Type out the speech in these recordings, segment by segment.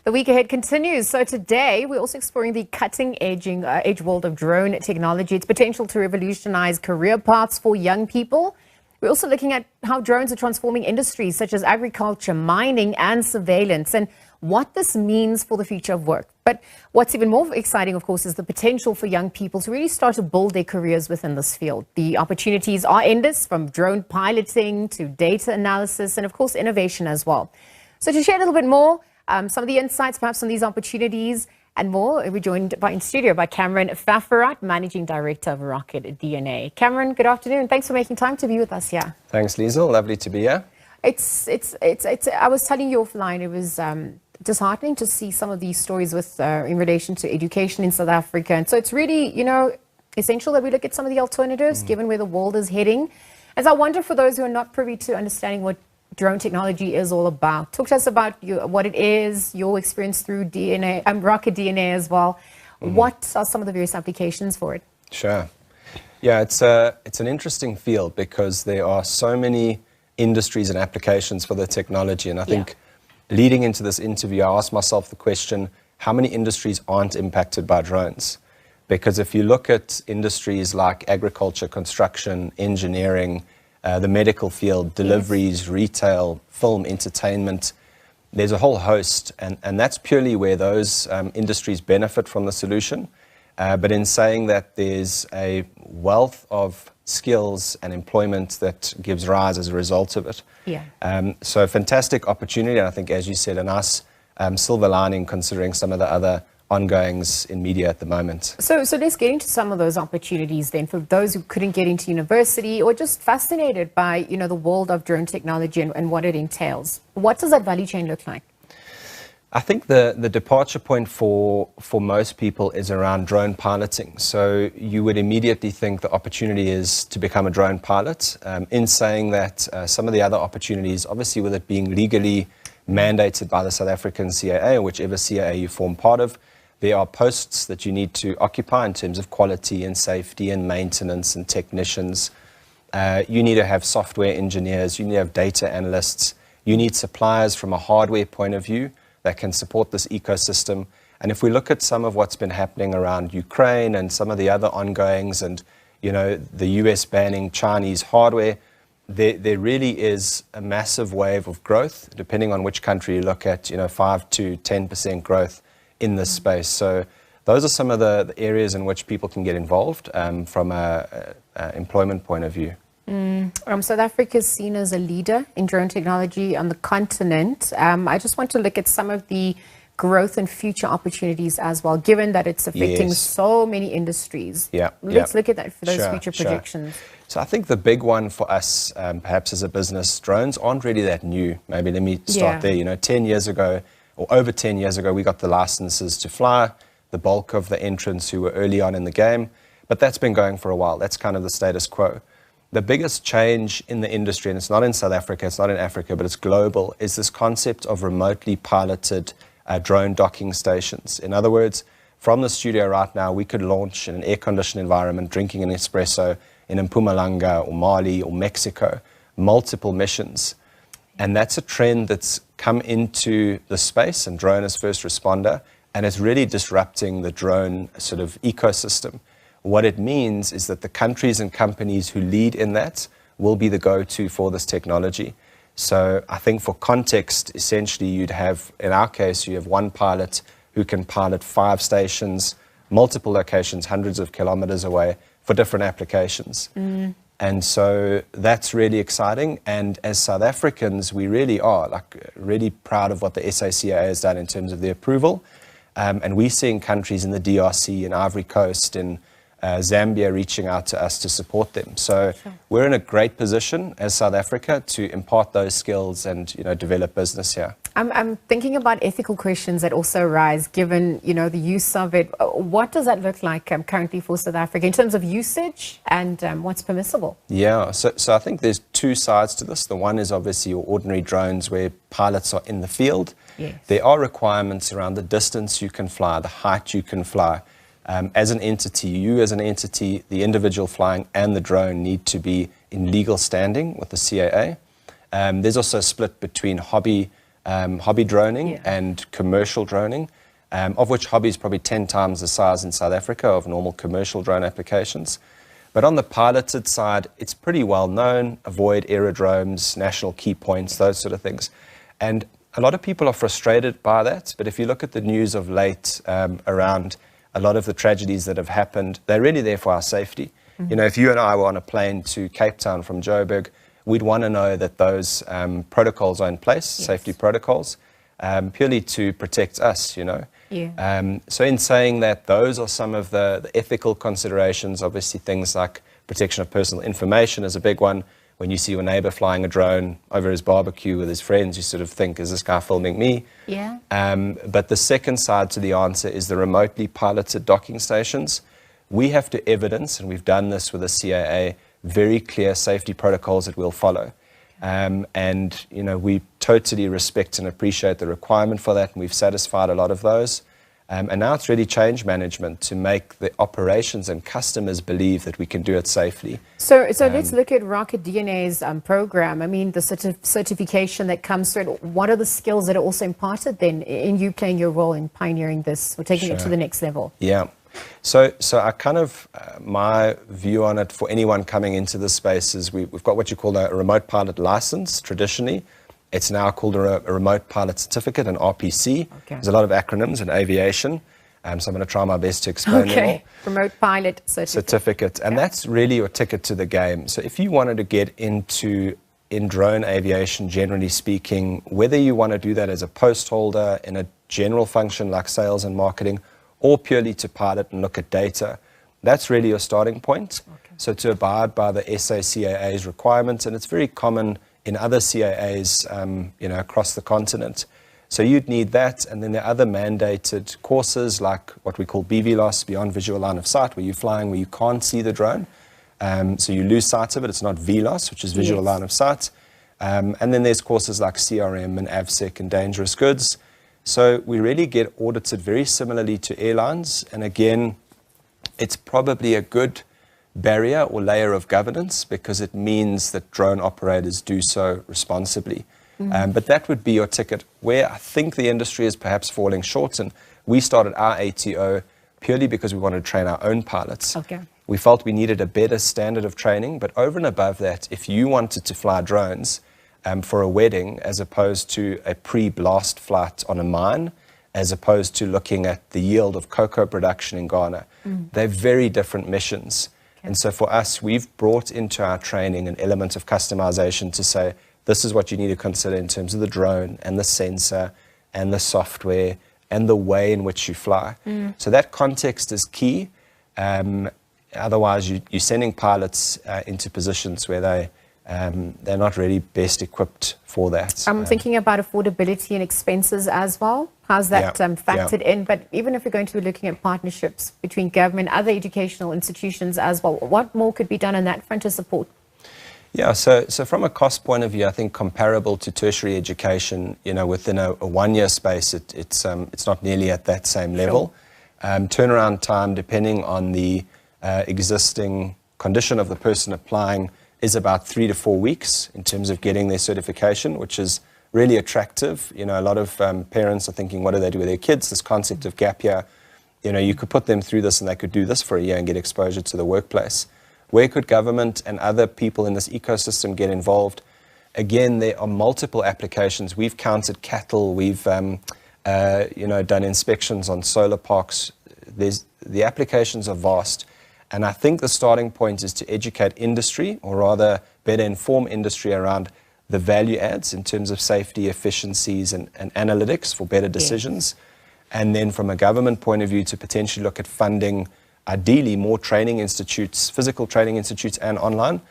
The week ahead continues. So today, we're also exploring the cutting-edge world of drone technology, its potential to revolutionize career paths for young people. We're also looking at how drones are transforming industries such as agriculture, mining, and surveillance, and what this means for the future of work. But what's even more exciting, of course, is the potential for young people to really start to build their careers within this field. The opportunities are endless, from drone piloting to data analysis and, of course, innovation as well. So to share a little bit more, some of the insights, perhaps, on these opportunities and more, we're joined in studio by Cameron Fafarat, Managing Director of RocketDNA. Cameron, good afternoon. Thanks for making time to be with us here. Thanks, Liesl. Lovely to be here. I was telling you offline, it was disheartening to see some of these stories with in relation to education in South Africa. And so it's really, essential that we look at some of the alternatives, given where the world is heading. As I wonder, for those who are not privy to understanding what drone technology is all about, talk to us about what it is, your experience through RocketDNA as well. What are some of the various applications for it? Sure. Yeah, it's an interesting field because there are so many industries and applications for the technology. And I think leading into this interview, I asked myself the question, how many industries aren't impacted by drones? Because if you look at industries like agriculture, construction, engineering, the medical field, deliveries, retail, film, entertainment, there's a whole host. And that's purely where those industries benefit from the solution. But in saying that, there's a wealth of skills and employment that gives rise as a result of it. So fantastic opportunity, and I think, as you said, a nice silver lining considering some of the other ongoings in media at the moment. So let's get into some of those opportunities then, for those who couldn't get into university or just fascinated by the world of drone technology and what it entails. What does that value chain look like? I think the departure point for most people is around drone piloting. So you would immediately think the opportunity is to become a drone pilot. In saying that, some of the other opportunities, obviously with it being legally mandated by the South African CAA, or whichever CAA you form part of, there are posts that you need to occupy in terms of quality and safety and maintenance and technicians. You need to have software engineers, you need to have data analysts, you need suppliers from a hardware point of view that can support this ecosystem. And if we look at some of what's been happening around Ukraine and some of the other ongoings and, the US banning Chinese hardware, there really is a massive wave of growth, depending on which country you look at, 5 to 10% growth in this space. So those are some of the areas in which people can get involved from an employment point of view. South Africa is seen as a leader in drone technology on the continent. I just want to look at some of the growth and future opportunities as well, given that it's affecting so many industries. Let's look at that for those future projections. So I think the big one for us, perhaps as a business, drones aren't really that new. Maybe let me start there. 10 years ago, or over 10 years ago, we got the licenses to fly, the bulk of the entrants who were early on in the game. But that's been going for a while. That's kind of the status quo. The biggest change in the industry, and it's not in South Africa, it's not in Africa, but it's global, is this concept of remotely piloted drone docking stations. In other words, from the studio right now, we could launch in an air-conditioned environment, drinking an espresso in Mpumalanga or Mali or Mexico, multiple missions. And that's a trend that's come into the space, and drone as first responder, and it's really disrupting the drone sort of ecosystem. What it means is that the countries and companies who lead in that will be the go-to for this technology. So I think for context, essentially you'd have, in our case, you have one pilot who can pilot 5 stations, multiple locations, hundreds of kilometers away for different applications. And so that's really exciting. And as South Africans, we really are really proud of what the SACA has done in terms of the approval. And we're seeing countries in the DRC and Ivory Coast and Zambia reaching out to us to support them. So we're in a great position as South Africa to impart those skills and develop business here. I'm thinking about ethical questions that also arise given the use of it. What does that look like currently for South Africa in terms of usage and what's permissible? So I think there's 2 sides to this. The one is obviously your ordinary drones where pilots are in the field. There are requirements around the distance you can fly, the height you can fly. As an entity, the individual flying and the drone need to be in legal standing with the CAA. There's also a split between hobby hobby droning and commercial droning, of which hobby is probably 10 times the size in South Africa of normal commercial drone applications. But on the piloted side, it's pretty well known, avoid aerodromes, national key points, those sort of things. And a lot of people are frustrated by that, but if you look at the news of late around a lot of the tragedies that have happened, they're really there for our safety. You know, if you and I were on a plane to Cape Town from Joburg, we'd want to know that those protocols are in place, safety protocols, purely to protect us, you know. So in saying that, those are some of the ethical considerations. Obviously, things like protection of personal information is a big one. When you see your neighbor flying a drone over his barbecue with his friends, you sort of think, is this guy filming me? But the second side to the answer is the remotely piloted docking stations. We have to evidence, and we've done this with the CAA, very clear safety protocols that we'll follow. And, you know, we totally respect and appreciate the requirement for that, and we've satisfied a lot of those. And now it's really change management to make the operations and customers believe that we can do it safely. So let's look at RocketDNA's program. I mean, the certification that comes through, what are the skills that are also imparted then in you playing your role in pioneering this or taking it to the next level? So I kind of, my view on it for anyone coming into this space is we've got what you call a remote pilot license traditionally. It's now called a remote pilot certificate, an RPC. There's a lot of acronyms in aviation, so I'm going to try my best to explain them all. Remote pilot certificate. And that's really your ticket to the game. So if you wanted to get into drone aviation, generally speaking, whether you want to do that as a post holder in a general function like sales and marketing, or purely to pilot and look at data, that's really your starting point. So to abide by the SACAA's requirements, and it's very common in other CAAs, you know, across the continent. So you'd need that, and then there are other mandated courses like what we call BVLOS, beyond visual line of sight, where you're flying where you can't see the drone. So you lose sight of it. It's not VLOS, which is visual line of sight. And then there's courses like CRM and AVSEC and dangerous goods. So we really get audited very similarly to airlines. And again, it's probably a good barrier or layer of governance because it means that drone operators do so responsibly. But that would be your ticket. Where I think the industry is perhaps falling short, and we started our ATO purely because we wanted to train our own pilots. We felt we needed a better standard of training, but over and above that, if you wanted to fly drones for a wedding as opposed to a pre-blast flight on a mine, as opposed to looking at the yield of cocoa production in Ghana, they're very different missions. And so for us, we've brought into our training an element of customization to say, this is what you need to consider in terms of the drone and the sensor and the software and the way in which you fly. So that context is key. Otherwise, you're sending pilots into positions where they're not really best equipped for that. I'm thinking about affordability and expenses as well. How's that factored in? But even if we're going to be looking at partnerships between government, other educational institutions as well, what more could be done on that front to support? So from a cost point of view, I think comparable to tertiary education, you know, within a one-year space, it's not nearly at that same level. Turnaround time, depending on the existing condition of the person applying, is about 3 to 4 weeks in terms of getting their certification, which is really attractive. You know, a lot of parents are thinking, what do they do with their kids? This concept of gap year, you know, you could put them through this and they could do this for a year and get exposure to the workplace. Where could government and other people in this ecosystem get involved? Again, there are multiple applications. We've counted cattle. We've, you know, done inspections on solar parks. The applications are vast. And I think the starting point is to educate industry, or rather better inform industry around the value adds in terms of safety, efficiencies, and analytics for better decisions. And then from a government point of view, to potentially look at funding, ideally, more training institutes, physical training institutes and online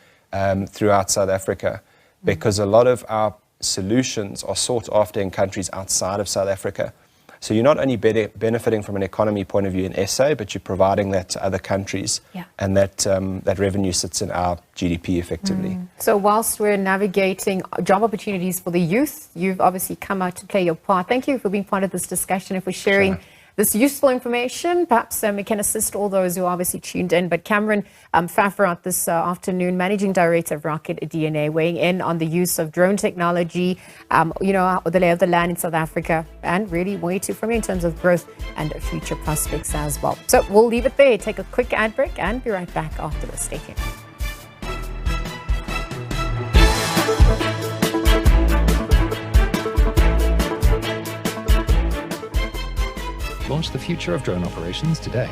throughout South Africa, because a lot of our solutions are sought after in countries outside of South Africa. So you're not only benefiting from an economy point of view in SA, but you're providing that to other countries, and that revenue sits in our GDP effectively. So whilst we're navigating job opportunities for the youth, you've obviously come out to play your part. Thank you for being part of this discussion and for sharing this useful information. Perhaps it can assist all those who are obviously tuned in. But Cameron Pfaffer this afternoon, Managing Director of RocketDNA, weighing in on the use of drone technology, the lay of the land in South Africa, and really where to from in terms of growth and future prospects as well. So we'll leave it there, take a quick ad break, and be right back after this. Stay tuned. Launch the future of drone operations today.